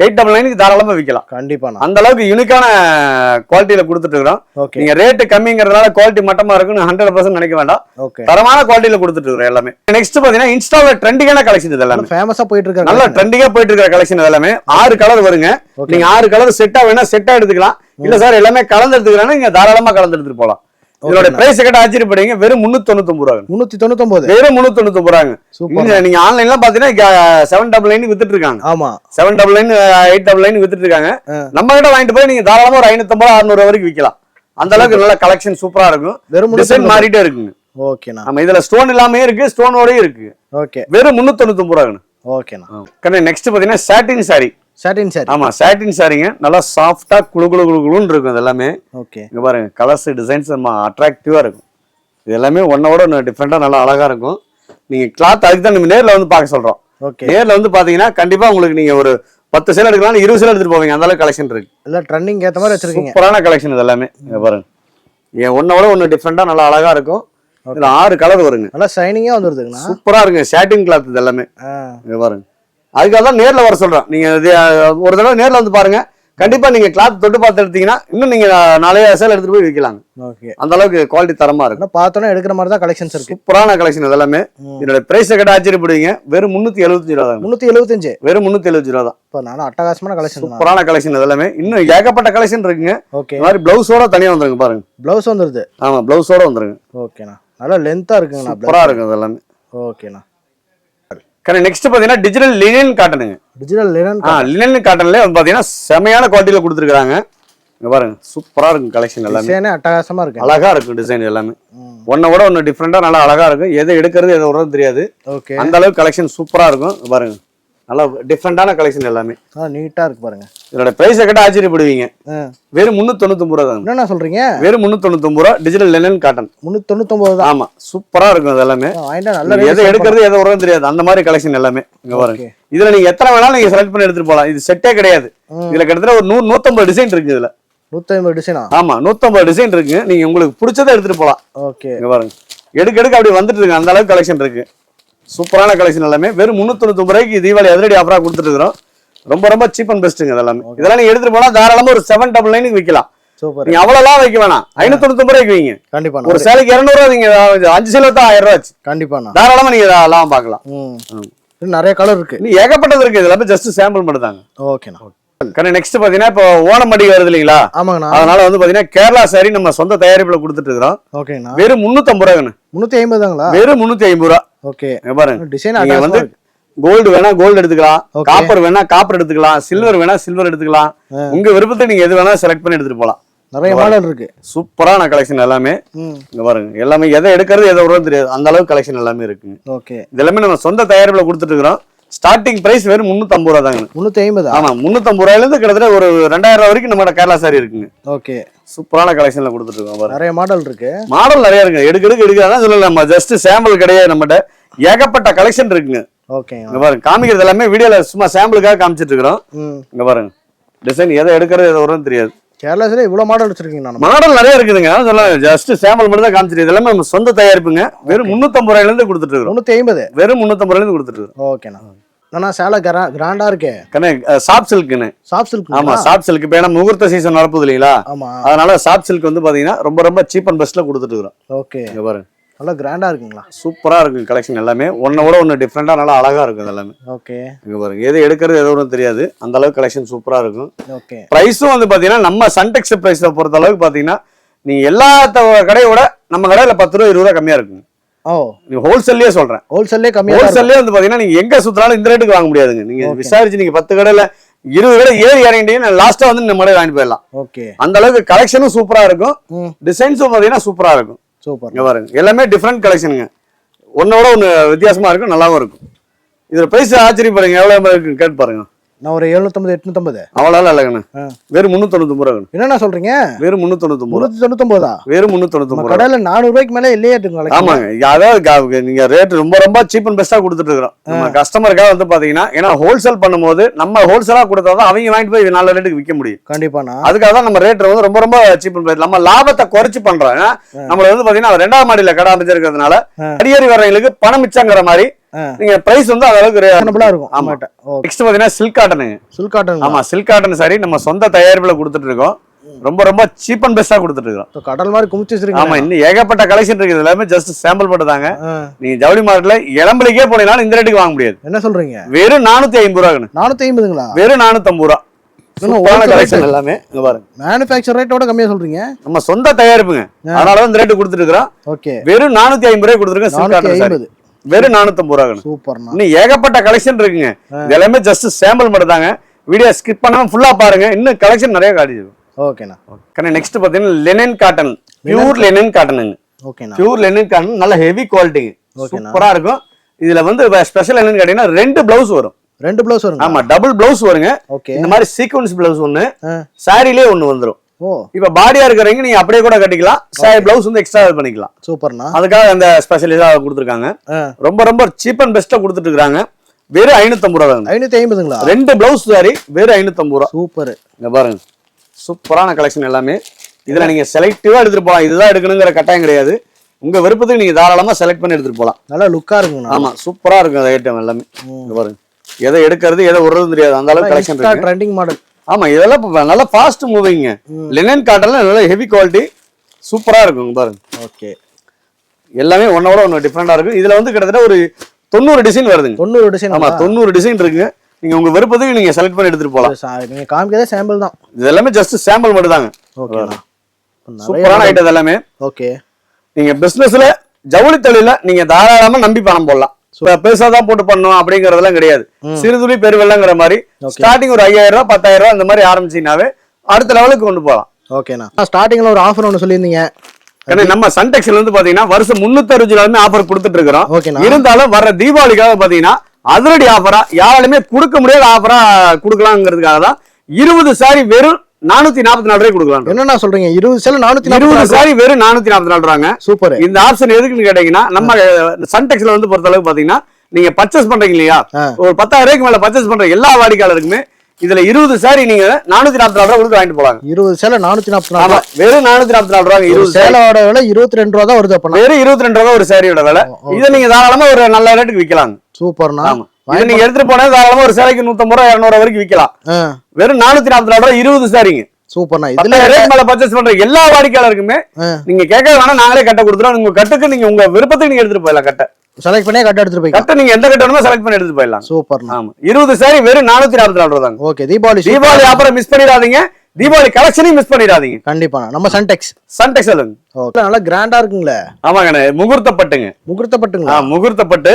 899 தாராளமா விற்கலாம். கண்டிப்பாண்ணா. அந்த அளவுக்கு யூனிக்கான குவாலிட்டியில கொடுத்துட்டு இருக்கிறோம். நீங்க ரேட் கம்மிங்கிறதுனால குவாலிட்டி மட்டமா இருக்குன்னு 100% நினைக்க வேண்டாம். தரமான குவாலிட்டியில கொடுத்துட்டு இருக்கிறோம் எல்லாமே. நெக்ஸ்ட் பாத்தீங்கன்னா இன்ஸ்டால ட்ரெண்டிங்கான கலெக்ஷன் இது எல்லாமே. ஃபேமஸா போயிட்டு இருக்க நல்ல ட்ரெண்டிங்கா போயிட்டு இருக்கிற கலெக்ஷன் எல்லாமே. 6 கலர் வருங்க. நீங்க 6 கலர் செட்டா வேணா செட்டா எடுத்துக்கலாம். இல்ல சார் எல்லாமே கலந்து எடுத்துக்கிறேன்னா நீங்க தாராளமா கலந்து எடுத்துட்டு போலாம். இதோட பிரைஸ் கிட்ட ஆச்சரியப்படுங்க, வெறும் 399 ரூபாங்க. 399. வெறும் 399 ரூபாங்க. நீங்க ஆன்லைன்ல பாத்தீங்கன்னா 799 வித்துட்டு இருக்காங்க. ஆமா 799 899 வித்துட்டு இருக்காங்க. நம்ம கிட்ட வாங்கிட்டு போய் நீங்க தாராளமா ஒரு 550 600 வரைக்கும் விற்கலாம். அந்த அளவுக்கு நல்ல கலெக்ஷன் சூப்பரா இருக்கும். டிசைன் மாறிட்டே இருக்குங்க. ஓகேண்ணா. நம்ம இதுல ஸ்டோன் இல்லாம இருக்கு, ஸ்டோனோடயே இருக்கு. ஓகே. வெறும் 399 ரூபாங்க. ஓகேண்ணா. நெக்ஸ்ட் பாத்தீங்கன்னா சாட்டின் சாரி. சாட்டின் சாரி. ஆமா சாட்டின் சாரிங்க. நல்லா சாஃப்டா குளு குளு குளு குளுன்னு இருக்கும். இது எல்லாமே ஓகே. இங்க பாருங்க கலர்ஸ் டிசைன்ஸ் நம்ம அட்ராக்டிவா இருக்கும். இது எல்லாமே ஒன்னோட ஒன்று டிஃப்ரெண்டா நல்லா அழகா இருக்கும். நீங்க கிளாத் அதுக்கு தான் நம்ம நேர்ல வந்து பார்க்க சொல்றோம். நேர்ல வந்து பாத்தீங்கன்னா கண்டிப்பா உங்களுக்கு நீங்க ஒரு 10 சேல் எடுக்கலாம், 20 சேல் எடுத்துட்டு போவீங்க. அந்த அளவுக்கு கலெக்ஷன் இருக்கு. எல்லாம் ட்ரெண்டிங் ஏத்த மாதிரி வச்சிருக்கீங்க. சூப்பரான கலெக்ஷன் இது எல்லாமே. இங்க பாருங்க ஒன்னோட ஒன்று டிஃப்ரெண்டா நல்லா அழகா இருக்கும். இதுல 6 கலர் வருங்க. நல்லா ஷைனிங்கா வந்துருதுங்கண்ணா. சூப்பரா இருக்கு. சாட்டின் கிளாத் இது எல்லாமே. இங்க பாருங்க அதுக்காக தான் நேர்ல வர சொல்றோம். நீங்க ஒரு தடவை நேர்ல வந்து பாருங்க. கண்டிப்பா நீங்க கிளாத் தொட்டு பார்த்து எடுத்தீங்கன்னா இன்னும் நீங்க 4 சேல் எடுத்துட்டு போய் விற்கலாங்க. அந்த அளவுக்கு குவாலிட்டி தரமா இருக்கு. பார்த்தோன்னா எடுக்கிற மாதிரி தான் கலெக்ஷன்ஸ் இருக்கு. சூப்பரான கலெக்ஷன் இது எல்லாமே. இதோட பிரைஸ் கிட்ட ஆச்சரியப்படுவீங்க, வெறும் 375 ரூபா. 375. வெறும் 375 ரூபா தான். இப்போ நானும் அட்டகாசமான கலெக்ஷன். சூப்பரான கலெக்ஷன் இது எல்லாமே. இன்னும் ஏகப்பட்ட கலெக்ஷன் இருக்குங்க. இந்த மாதிரி பிளவுஸோட தனியா வந்துருங்க பாருங்க. பிளவுஸ் வந்துருது. ஆமா பிளவுஸோட வந்துருங்க. ஓகேண்ணா. நல்லா லென்த்தா இருக்குங்கண்ணா. சூப்பரா இருக்கும் இது எல்லாமே. ஓகேண்ணா. நெக்ஸ்ட் பாத்தீங்கன்னா டிஜிட்டல் லினன் காட்டனுங்க. Digital linen. லினன் காட்டன்ல வந்து பாத்தீங்கன்னா செமையான குவாலிட்டியில கொடுத்துருக்காங்க. இங்க பாருங்க சூப்பரா இருக்கும் கலெக்ஷன் எல்லாமே. டிசைனே அட்டகாசமா இருக்கு. அழகா இருக்கும் டிசைன் எல்லாமே. ஒன்னோட ஒன்னு டிஃப்ரெண்டா நல்லா அழகா இருக்கும். எதை எடுக்கிறது எதை விடுறது தெரியாது. அந்த அளவுக்கு கலெக்ஷன் சூப்பரா இருக்கும். பாருங்க நல்லா டிஃப்ரெண்டான கலெக்ஷன் எல்லாமே. நீட்டா இருக்கு பாருங்க. இதோட பிரைஸ் கிட்ட ஆச்சரியப்படுவீங்க, வெறும் 399 ரூபா தான். என்ன சொல்றீங்க? வெறும் 399 ரூபா. டிஜிட்டல் லினன் காட்டன் 399 தான். ஆமா சூப்பரா இருக்கும் இது எல்லாமே. எதை எடுக்கிறது எதை விடுறது தெரியாது. அந்த மாதிரி கலெக்ஷன் எல்லாமே. இங்க பாருங்க இதுல நீங்க எத்தனை வேணாலும் நீங்க செலக்ட் பண்ணி எடுத்துட்டு போலாம். இது செட்டே கிடையாது. இதுல கிட்டத்தட்ட ஒரு 150 டிசைன் இருக்கு. இதுல 150 டிசைனா? ஆமா 150 டிசைன் இருக்கு. நீங்க உங்களுக்கு பிடிச்சதை எடுத்துட்டு போலாம். ஓகே. இங்க பாருங்க எடுக்க அப்படி வந்துட்டு இருக்கு. அந்த அளவுக்கு கலெக்ஷன் இருக்கு. சூப்பரான கலெக்ஷன் எல்லாமே. வெறும் 399 ரூபாய்க்கு தீபாவளி அதிரடி ஆஃபரா கொடுத்துட்டு இருக்கிறோம். ரொம்ப ரொம்ப சீப் அண்ட் பெஸ்ட்டுங்க இதெல்லாம். இதெல்லாம் நீங்க எடுத்துட்டு போனா தாராளமா ஒரு 799 விற்கலாம். நீங்க அவ்வளவுலாம் வைக்க வேணாம், 599 ரூபாய்க்கு வைங்க. கண்டிப்பா. ஒரு சேலைக்கு 200 ரூபா, நீங்க 5 சேலை தான் 1000 ரூபாய். கண்டிப்பா தாராளமா நீங்க லாபம் பார்க்கலாம். நிறைய கலர் இருக்கு. நீ ஏகப்பட்டது இருக்கு. இதெல்லாம் ஜஸ்ட் சாம்பிள் மட்டும் தாங்க. ஓகேண்ணா. நெக்ஸ்ட் பாத்தீங்கன்னா இப்போ ஓணம் பண்டிகை வருது இல்லீங்களா? ஆமாங்கண்ணா. அதனால வந்து பாத்தீங்கன்னா கேரளா சாரி நம்ம சொந்த தயாரிப்புல கொடுத்துட்டு இருக்கோம். ஓகேண்ணா. வெறும் 350 ரூபாய்ங்க. 350 தாங்களா? வெறும் 350 ரூபா. ஓகே பாருங்க டிசைன். நீங்க வந்து கோல்டு வேணா கோல்டு எடுத்துக்கலாம், காப்பர் வேணா காப்பர் எடுத்துக்கலாம், சில்வர் வேணா சில்வர் எடுத்துக்கலாம். உங்க விருப்பத்தை நீங்க எது வேணா செலக்ட் பண்ணி எடுத்துட்டு போலாம். நிறைய மாடல் இருக்கு. சூப்பரான கலெக்ஷன் எல்லாமே. இங்க பாருங்க எல்லாமே எதை எடுக்கிறது எதை விடுறது தெரியாது. அந்த அளவுக்கு கலெக்ஷன் எல்லாமே இருக்குங்க. ஓகே. இது எல்லாமே நம்ம சொந்த தயாரிப்புல கொடுத்துட்டு இருக்கிறோம். ஸ்டார்டிங் பிரைஸ் வெறும் 350 ரூபா தாங்க. 350? ஆமா 350 ரூபாயில இருந்து கிட்டத்தட்ட ஒரு 2000 ரூபாய் வரைக்கும் நம்ம கேரளா சாரி இருக்குங்க. ஓகே. சூப்பரான கலெக்ஷன்ல கொடுத்துட்டு இருக்கோம். நிறைய மாடல் இருக்கு. மாடல் நிறைய இருக்கு. எடுக்கிறதா சொல்லல, நம்ம ஜஸ்ட் சாம்பிள் கிடையாது. நம்மகிட்ட ஏகப்பட்ட கலெக்ஷன் இருக்குங்க. ஓகே. இங்க பாருங்க காமிக்கிறது எல்லாமே வீடியோல சும்மா சாம்பிளுக்காக காமிச்சிட்டு இருக்கிறோம். இங்க பாருங்க டிசைன் எதை எடுக்கிறது எதை வரும்னு தெரியாது. கேரளால இவ்வளவு மாடல் வச்சிருக்கீங்க. மாடல் நிறைய இருக்குதுங்க. சொல்லலாம் ஜஸ்ட் சாம்பிள் மட்டும் தான் காமிச்சிட்டு. இதெல்லாம் நம்ம சொந்த தயாரிப்புங்க. வெறும் 350 ரூபாயில இருந்து கொடுத்துட்டு இருக்கோம். 350? வெறும் 350 ரூபாயில இருந்து கொடுத்துட்டு இருக்கோம். ஓகேண்ணா. நான் சேலை கிராண்டா இருக்கே. சாஃப்ட் சில்க்னு. Soft silk. ஆமா சாஃப்ட் சில்க். இப்போ ஏன்னா முகூர்த்த சீசன் வரப்போகுது இல்லைங்களா? ஆமா. அதனால சாஃப்ட் சில்க் வந்து பாத்தீங்கன்னா ரொம்ப ரொம்ப சீப் அண்ட் பெஸ்ட்ல கொடுத்துட்டு இருக்கோம். ஓகே. இங்க பாருங்க நல்லா கிராண்டா இருக்குங்களா? சூப்பரா இருக்கு கலெக்ஷன் எல்லாமே. ஒன்னோட ஒன்னு டிஃப்ரெண்டா நல்லா அழகா இருக்கும் எல்லாமே. ஓகே. இங்க பாருங்க எது எடுக்கிறது எது ஒன்றும் தெரியாது. அந்த அளவுக்கு கலெக்ஷன் சூப்பரா இருக்கும். ஓகே. பிரைஸும் வந்து பாத்தீங்கன்னா நம்ம சன்டெக்ஸ் பிரைஸை பொறுத்த அளவுக்கு பாத்தீங்கன்னா நீங்க எல்லா கடையோட நம்ம கடையில 10 ரூபா 20 ரூபா கம்மியா இருக்குங்க. ஓ நீங்க ஹோல்சேல்லயே சொல்றேன். ஹோல்சேல்லே கம்மியா. ஹோல்சேல்லே வந்து பாத்தீங்கன்னா நீங்க எங்க சுத்தினாலும் இந்த ரேட்டுக்கு வாங்க முடியாதுங்க. நீங்க விசாரிச்சு நீங்க 10 கடையில 20 கடை ஏறி இறங்கிட்டீங்கன்னா லாஸ்டா வந்து இந்த மாதிரி வாங்கிட்டு போயிடலாம். ஓகே. அந்த அளவுக்கு கலெக்ஷனும் சூப்பரா இருக்கும். டிசைன்ஸும் பாத்தீங்கன்னா சூப்பரா இருக்கும். சூப்பர். இங்க பாருங்க எல்லாமே டிஃபரெண்ட் கலெக்ஷனுங்க. ஒன்னோட ஒன்னு வித்தியாசமா இருக்கும், நல்லாவும் இருக்கும். இதுல பிரைஸ் ஆச்சரியப்படுங்க எவ்வளவு இருக்கு கேட்டு பாருங்க. நான் ஒரு 750 850. அவ்வளவு இல்லைங்கண்ணா, வெறும் 399 ரூபா. என்னண்ணா சொல்றீங்க? வெறும் 399 ரூபா. 399. வெறும் 399 ரூபா. கடையில 400 ரூபாய்க்கு மேல இல்லையே இருக்குங்க. ஆமாங்க, அதாவது நீங்க ரேட் ரொம்ப ரொம்ப சீப் அண்ட் பெஸ்டா கொடுத்துட்டு இருக்கிறோம் நம்ம கஸ்டமருக்காக. வந்து பாத்தீங்கன்னா ஏன்னா ஹோல்சேல் பண்ணும்போது நம்ம ஹோல்சேலா கொடுத்தாதான் அவங்க வாங்கிட்டு போய் நல்ல ரேட்டுக்கு விற்க முடியும். கண்டிப்பாண்ணா. அதுக்காக தான் நம்ம ரேட் வந்து ரொம்ப ரொம்ப சீப் அண்ட் பெஸ்ட். நம்ம லாபத்தை குறைச்சு பண்றோம். நம்மள வந்து பாத்தீங்கன்னா 2ஆம் மாடியில கடை அமைச்சிருக்கிறதுனால அடியேறி வர்றவங்களுக்கு பணம் மிச்சங்கிற மாதிரி நீங்க பிரைஸ் வந்து அந்த அளவுக்கு ரீசனபிளா இருக்கும். ஆமா. நெக்ஸ்ட் பாத்தீங்கன்னா சில்க் காட்டனுங்க. Silk cotton. ஆமா, சில்க் காட்டன் சாரி நம்ம சொந்த தயாரிப்புல கொடுத்துட்டு இருக்கோம். ரொம்ப ரொம்ப சீப் அண்ட் பெஸ்டா கொடுத்துட்டு இருக்கோம். கடல் மாதிரி குமிச்சு வச்சிருக்கீங்க. ஆமா, இன்னும் ஏகப்பட்ட கலெக்ஷன் இருக்கு. எல்லாமே ஜஸ்ட் சாம்பிள் மட்டும் தாங்க. நீங்க ஜவுளி மார்க்கெட்ல இளம்பலிக்கே போனீங்கன்னா இந்த ரேட்டுக்கு வாங்க முடியாது. என்ன சொல்றீங்க? வெறும் 450 ரூபாய்ங்க. 450ங்களா? வெறும் 450 ரூபா. எல்லாமே மேனுஃபேக்சர் ரேட்டோட கம்மியா சொல்றீங்க. நம்ம சொந்த தயாரிப்புங்க, அதனால இந்த ரேட் கொடுத்துட்டு இருக்கோம். ஓகே, வெறும் 450 ரூபாய் கொடுத்துருக்கேன். வெறும் 450 ரூபாய். சூப்பர். இன்னும் ஏகப்பட்ட கலெக்ஷன் இருக்குங்க. இது எல்லாமே ஜஸ்ட் சாம்பிள் மட்டும் தாங்க. வீடியோ ஸ்கிப் பண்ணாம ஃபுல்லா பாருங்க, இன்னும் கலெக்ஷன் நிறைய காட்டிடும். ஓகேண்ணா. ஓகே, நெக்ஸ்ட் பாத்தீங்கன்னா லெனின் காட்டன், பியூர் லெனின் காட்டனுங்க. ஓகேண்ணா. பியூர் லெனின் காட்டன் நல்ல ஹெவி குவாலிட்டிங்க, சூப்பரா இருக்கும். இதுல வந்து ஸ்பெஷல் என்னன்னு கேட்டீங்கன்னா 2 பிளவுஸ் வரும். 2 பிளவுஸ் வரும். ஆமா, டபுள் பிளவுஸ் வருங்க. இந்த மாதிரி சீக்வென்ஸ் பிளவுஸ் ஒன்னு, சாரிலே ஒன்னு வந்துரும். இப்ப பாடியா இருக்கிறவங்க நீங்க அப்படியே கூட கட்டிக்கலாம், சாரி பிளவுஸ் வந்து எக்ஸ்ட்ரா பண்ணிக்கலாம். சூப்பர்ண்ணா. அதுக்காக அந்த ஸ்பெஷலிஸ்டா கொடுத்துருக்காங்க. ரொம்ப ரொம்ப சீப் அண்ட் பெஸ்டா கொடுத்துட்டு இருக்காங்க. வெறும் 550 ரூபாய். 550ங்களா? 2 பிளவுஸ் சாரி வெறும் 550 ரூபாய். சூப்பர். இங்க பாருங்க, சூப்பரான கலெக்ஷன் எல்லாமே. இதுல நீங்க செலக்டிவா எடுத்துட்டு போலாம். இதுதான் எடுக்கணுங்கிற கட்டாயம் கிடையாது. உங்க விருப்பத்துக்கு நீங்க தாராளமா செலக்ட் பண்ணி எடுத்துட்டு போலாம். நல்லா லுக்கா இருக்குங்க. ஆமா, சூப்பரா இருக்கும் அந்த ஐட்டம் எல்லாமே. இங்க பாருங்க, எதை எடுக்கிறது எதை விடுறது தெரியாது, அந்த அளவுக்கு கலெக்ஷன் இருக்கு. Trending model. ஆமா, இதெல்லாம் நல்லா ஃபாஸ்ட் மூவிங்க. லினன் காட்டன்ல நல்ல ஹெவி குவாலிட்டி, சூப்பரா இருக்கும் பாருங்க. ஓகே, எல்லாமே ஒன்னோட ஒன்னு டிஃபரெண்டா இருக்கும். இதுல வந்து கிட்டத்தட்ட ஒரு 90 டிசைன் வருதுங்க. 90 டிசைன். ஆமா, 90 டிசைன் இருக்குங்க. நீங்க உங்க விருப்பத்துக்கு நீங்க செலக்ட் பண்ணி எடுத்துட்டு போலாம். நீங்க காமிக்கிறதே சாம்பிள் தான். இது எல்லாமே ஜஸ்ட் சாம்பிள் மட்டும் தாங்க. ஓகேண்ணா. சூப்பரான ஐட்டம் எல்லாமே. ஓகே, நீங்க பிசினஸ்ல ஜவுளி தொழில நீங்க தாராளமா நம்பி பணம் போடலாம். பெருசாதான் போட்டு பண்ணணும் அப்படிங்கறதெல்லாம் கிடையாது. சிறுதுளி பெருவெள்ளங்கிற மாதிரி ஸ்டார்டிங் ஒரு 5000 ரூபாய் 10,000 ரூபாய் இந்த மாதிரி ஆரம்பிச்சீங்கன்னாவே அடுத்த லெவலுக்கு கொண்டு போகலாம். ஓகேண்ணா. ஸ்டார்டிங்ல ஒரு ஆஃபர் ஒன்று சொல்லியிருந்தீங்க. நம்ம சன்டெக்ஸ்ல வந்து பாத்தீங்கன்னா வருஷம் 360 நாளுமே ஆஃபர் கொடுத்துட்டு இருக்கிறோம். இருந்தாலும் வர தீபாவளிக்காக பாத்தீங்கன்னா அதிரடி ஆஃபரா, யாராலுமே கொடுக்க முடியாத ஆஃபரா கொடுக்கலாங்கிறதுக்காக தான் 20 சாரி வெறும் 444 ரூபாய் கொடுக்கலாம். என்னன்னா சொல்றீங்க? 20 சாரி 420 சாரி வெறும் 444 ரூபாங்க. சூப்பர். இந்த ஆப்ஷன் எதுக்குன்னு கேட்டீங்கன்னா நம்ம சன்டெக்ஸ்ல வந்து பொறுத்த அளவுக்கு பாத்தீங்கன்னா நீங்க பர்ச்சேஸ் பண்றீங்க இல்லையா, ஒரு 10,000 ரூபாய்க்கு மேல பர்ச்சேஸ் பண்ற எல்லா வாடிக்கையாளருக்குமே இதுல 20 சாரி நீங்க 444 ரூபாய் கொடுத்து வாங்கிட்டு போலாம். 20 சேலை 444. வெறும் 444 ரூபாய். 20 சேலையோட விலை 22 ரூபாய் தான் வருது. அப்ப வெறும் 22 ரூபாய் ஒரு சாரியோட விலை. இதை நீங்க தாராளமா ஒரு நல்ல ரேட்டுக்கு விற்கலாம். சூப்பர்ண்ணா. இதை நீங்க எடுத்துட்டு போனா தாராளமா ஒரு சேலைக்கு 150 ரூபாய் 200 வரைக்கும் விற்கலாம். வெறும் 444 ரூபாய் 20 சாரிங்க. சூப்பர்ண்ணா. இதுல ரேட் மேல பர்ச்சேஸ் பண்ற எல்லா வாடிக்கையாளருக்குமே நீங்க கேட்க வேணா நாங்களே கட்ட கொடுத்துறோம். உங்க கட்டுக்கு நீங்க உங்க விருப்பத்துக்கு நீங்க எடுத்துட்டு போயிடலாம். கட்ட செலக்ட் பண்ணி கட்ட எடுத்துட்டு போய் கட்ட நீங்க எந்த கட்ட வேணுமோ செலக்ட் பண்ணி எடுத்துட்டு போயிடலாம். சூப்பர். ஆமா, 20 சாரி வெறும் 444 ரூபாய் தாங்க. ஓகே, தீபாவளி ஆஃபர் மிஸ் பண்ணிடாதீங்க. தீபாவளி கலெக்ஷனையும் மிஸ் பண்ணிடாதீங்க. கண்டிப்பா நம்ம சன்டெக்ஸ் சொல்லுங்க. ஓகே, நல்லா கிராண்டா இருக்குங்களே. ஆமாங்க, முகூர்த்தப்பட்டுங்க. முகூர்த்தப்பட்டு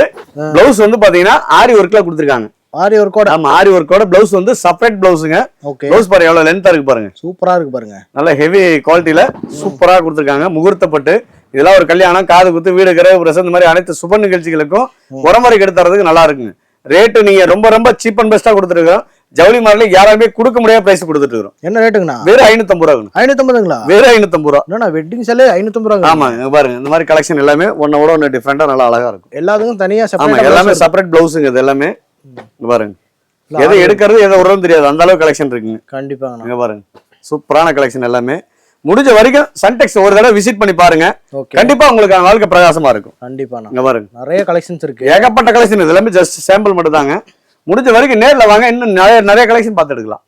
பிளவுஸ் வந்து பாத்தீங்கன்னா ஆரி ஒர்க்ல கொடுத்துருக்காங்க. ஆரி ஒர்க்கோட. ஆமா, ஆரி ஒர்க்கோட பிளவுஸ் வந்து செப்பரேட் பிளவுஸ்ங்க. ஓகே, பிளவுஸ் பாருங்க எவ்வளவு லென்த்தா இருக்கு பாருங்க. சூப்பரா இருக்கு பாருங்க. நல்ல ஹெவி குவாலிட்டில சூப்பரா கொடுத்துருக்காங்க. முகூர்த்தப்பட்டு இதெல்லாம் ஒரு கல்யாணம், காது குத்து, வீடு கிரக பிரசவம் இந்த மாதிரி அனைத்து சுப நிகழ்ச்சிகளுக்கும் உரமுறைக்கு எடுத்து தரதுக்கு நல்லா இருக்குங்க. ரேட்டு நீங்க ரொம்ப ரொம்ப சீப் அண்ட் பெஸ்டா கொடுத்துருக்கோம். ஜவுளி மார்ல யாருமே கொடுக்க முடியாத பிரைஸ் கொடுத்துட்டு இருக்கோம். என்ன ரேட்டுங்கண்ணா? வெறும் 550 ரூபாய். 550ங்களா? வெறும் 550 ரூபாய். என்னன்னா வெட்டிங் சேலை 550 ரூபாய். ஆமா, பாருங்க இந்த மாதிரி கலெக்ஷன் எல்லாமே ஒன்னோட ஒன்னு டிஃபரெண்டா நல்லா அழகா இருக்கும். எல்லாத்துக்கும் தனியா செப்பரேட். ஆமா, எல்லாமே செப்பரேட் பிளவுஸ்ங்க. இது எல்லாமே பாருங்க, எதை எடுக்கிறது எதை விடுறது தெரியாது, அந்த அளவுக்கு கலெக்ஷன் இருக்குங்க. கண்டிப்பா இங்க பாருங்க, சூப்பரான கலெக்ஷன் எல்லாமே. முடிஞ்ச வரைக்கும் சன்டெக்ஸ் ஒரு தடவை விசிட் பண்ணி பாருங்க. கண்டிப்பா உங்களுக்கு வாழ்க்கை பிரகாசமா இருக்கும். கண்டிப்பா இங்க பாருங்க, நிறைய கலெக்ஷன்ஸ் இருக்கு, ஏகப்பட்ட கலெக்ஷன். இது எல்லாமே ஜஸ்ட் சாம்பிள் மட்டும் தாங்க. முடிஞ்ச வரைக்கும் நேர்ல வாங்க, இன்னும் நிறைய கலெக்ஷன் பார்த்து எடுக்கலாம்.